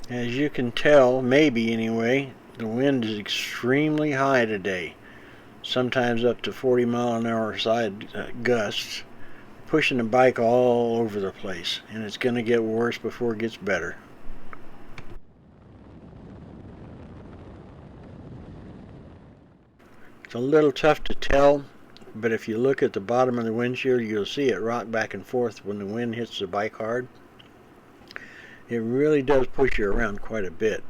As you can tell, maybe anyway, the wind is extremely high today, sometimes up to 40-mile-an-hour side gusts, pushing the bike all over the place, and it's going to get worse before it gets better. It's a little tough to tell, but if you look at the bottom of the windshield, you'll see it rock back and forth when the wind hits the bike hard. It really does push you around quite a bit.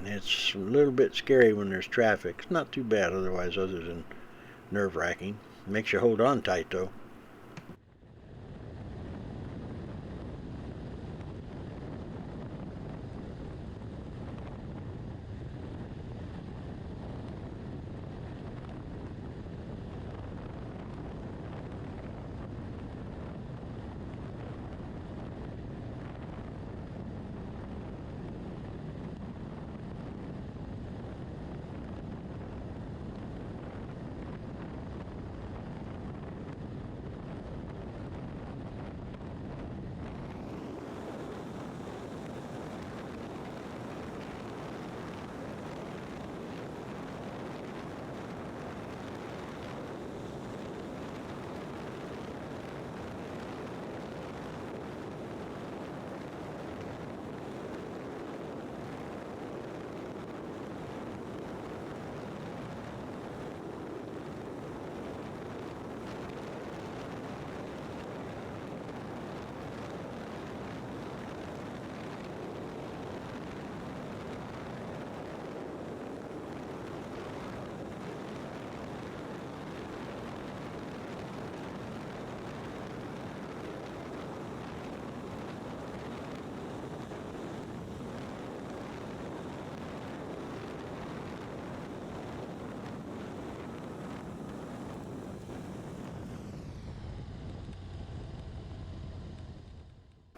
It's a little bit scary when there's traffic. It's not too bad otherwise, other than nerve-wracking. Makes you hold on tight, though.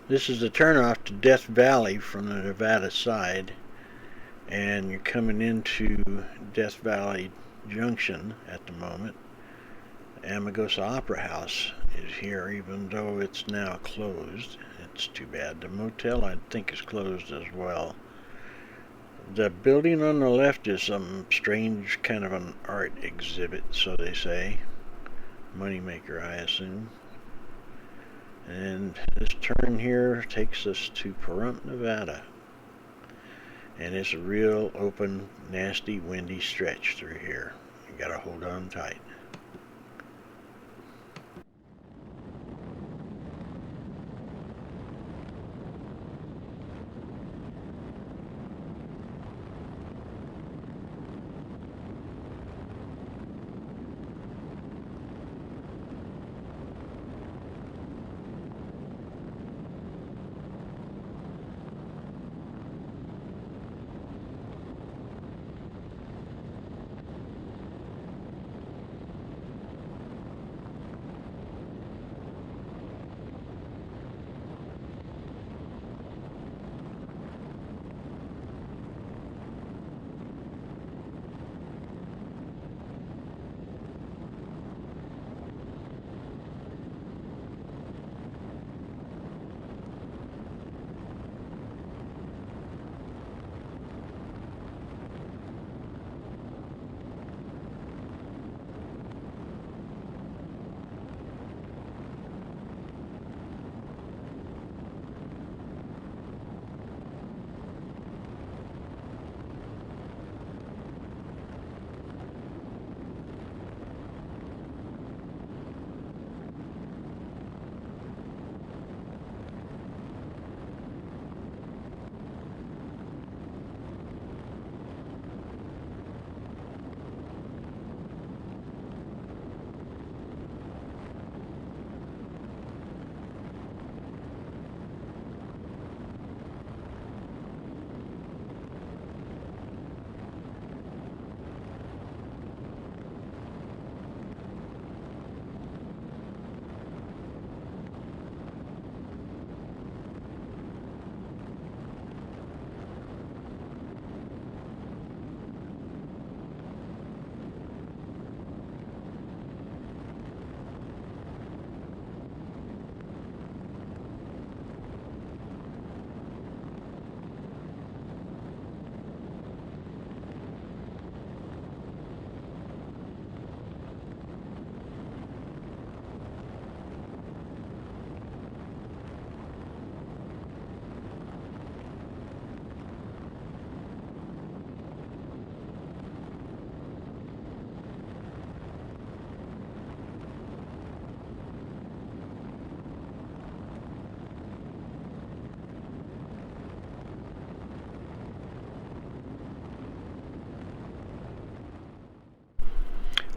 This is the turnoff to Death Valley from the Nevada side, and you're coming into Death Valley Junction at the moment. Amargosa Opera House is here, even though it's now closed. It's too bad. The motel, I think, is closed as well. The building on the left is some strange kind of an art exhibit, so they say. Moneymaker, I assume. And this turn here takes us to Pahrump, Nevada. And it's a real open, nasty, windy stretch through here. You gotta hold on tight.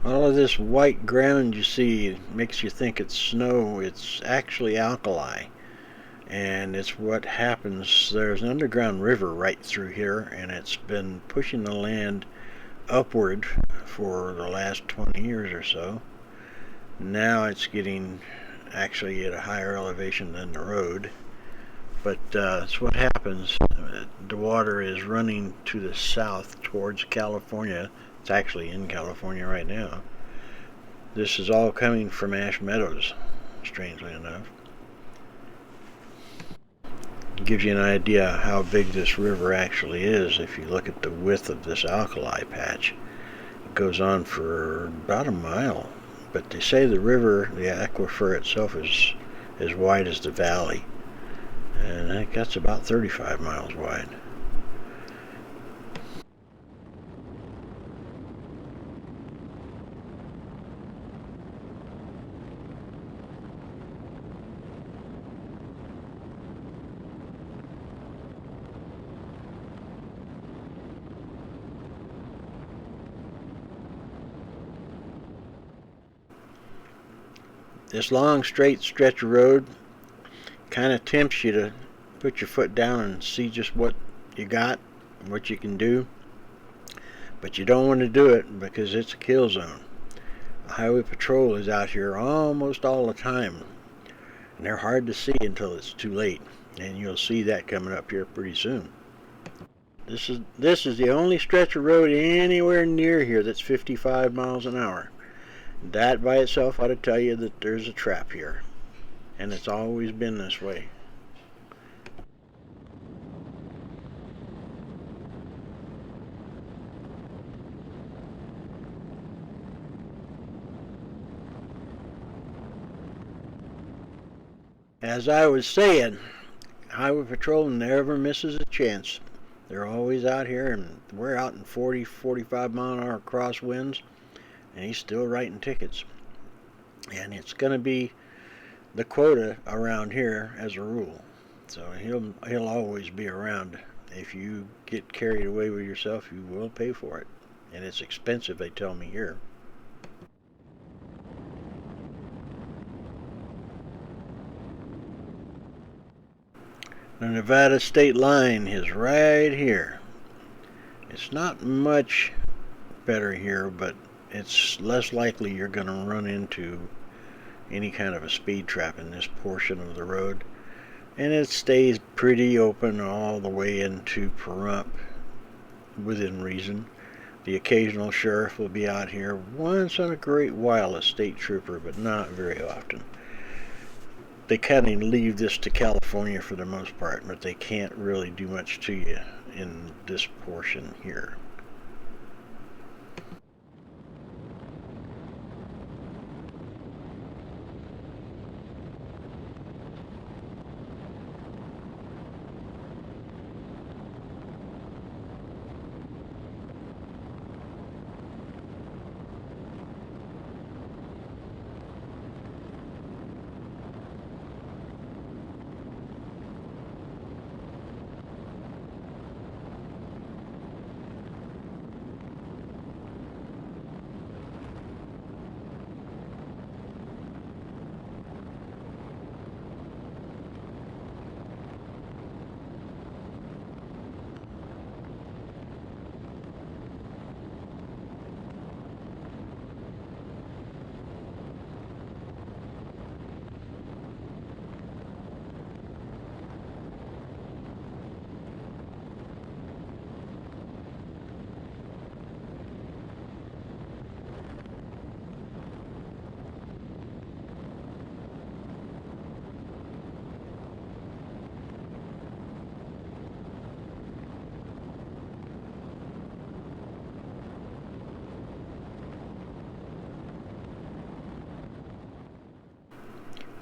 All of this white ground you see makes you think it's snow. It's actually alkali. And it's what happens. There's an underground river right through here, and it's been pushing the land upward for the last 20 years or so. Now it's getting actually at a higher elevation than the road. But that's what happens. The water is running to the south towards California. It's actually in California right now. This is all coming from Ash Meadows, strangely enough. It gives you an idea how big this river actually is if you look at the width of this alkali patch. It goes on for about a mile, but they say the river, the aquifer itself, is as wide as the valley, and I think that's about 35 miles wide. This long straight stretch of road kind of tempts you to put your foot down and see just what you got, what you can do, but you don't want to do it because it's a kill zone. Highway patrol is out here almost all the time, and they're hard to see until it's too late, and you'll see that coming up here pretty soon. This is the only stretch of road anywhere near here that's 55 miles an hour. That by itself ought to tell you that there's a trap here, and it's always been this way. As I was saying, Highway Patrol never misses a chance. They're always out here, and we're out in 40, 45 mile an hour crosswinds, and he's still writing tickets. And it's going to be the quota around here as a rule. So he'll always be around. If you get carried away with yourself, you will pay for it. And it's expensive, they tell me here. The Nevada state line is right here. It's not much better here, but it's less likely you're going to run into any kind of a speed trap in this portion of the road, and it stays pretty open all the way into Pahrump within reason. The occasional sheriff will be out here once in a great while, a state trooper, but not very often. They kind of leave this to California for the most part, but they can't really do much to you in this portion here.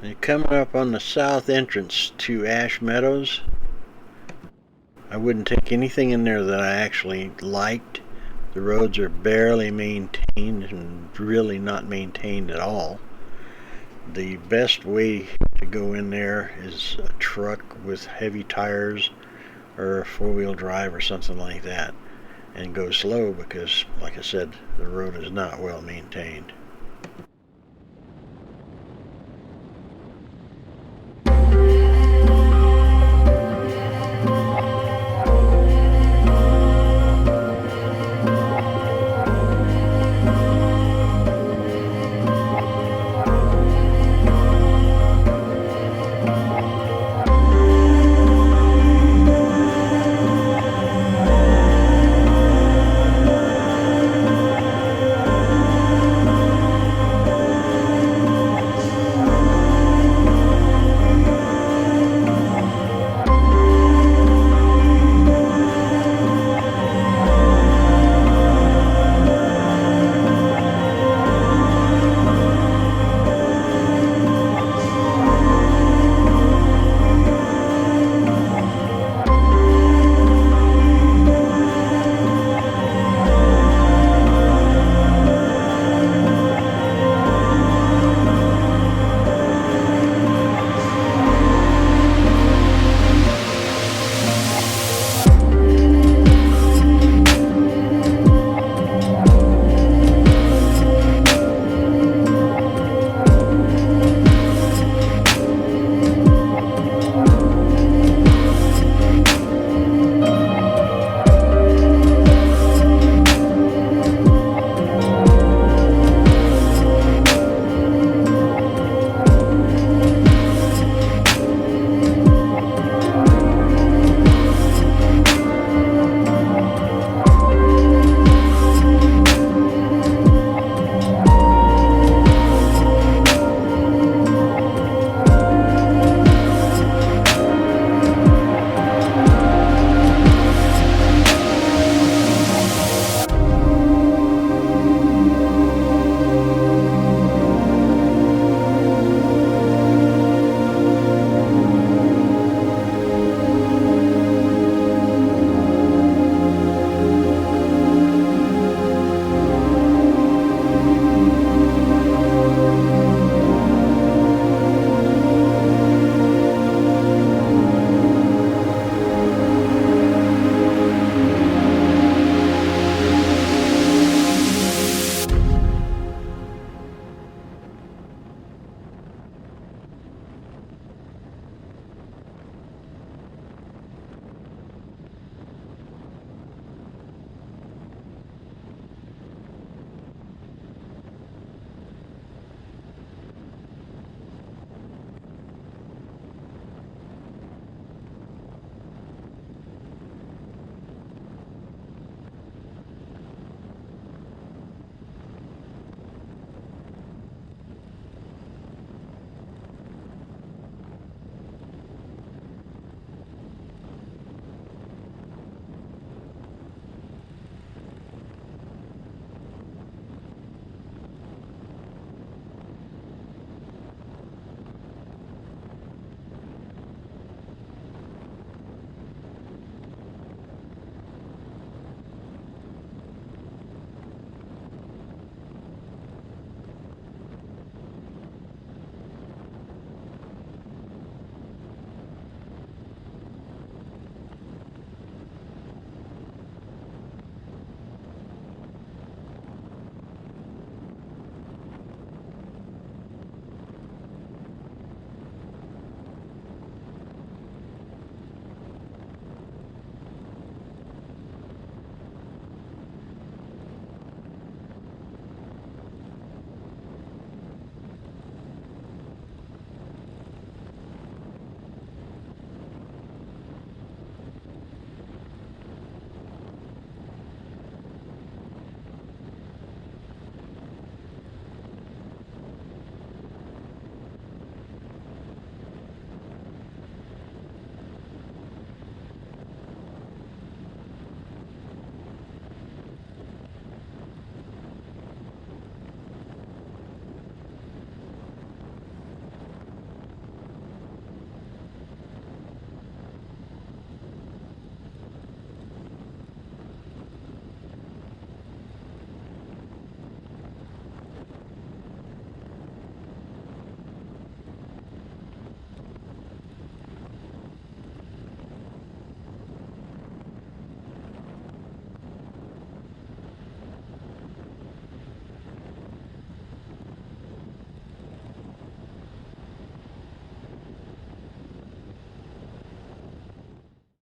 And coming up on the south entrance to Ash Meadows, I wouldn't take anything in there that I actually liked. The roads are barely maintained and really not maintained at all. The best way to go in there is a truck with heavy tires or a four-wheel drive or something like that. and go slow because, like I said, the road is not well maintained.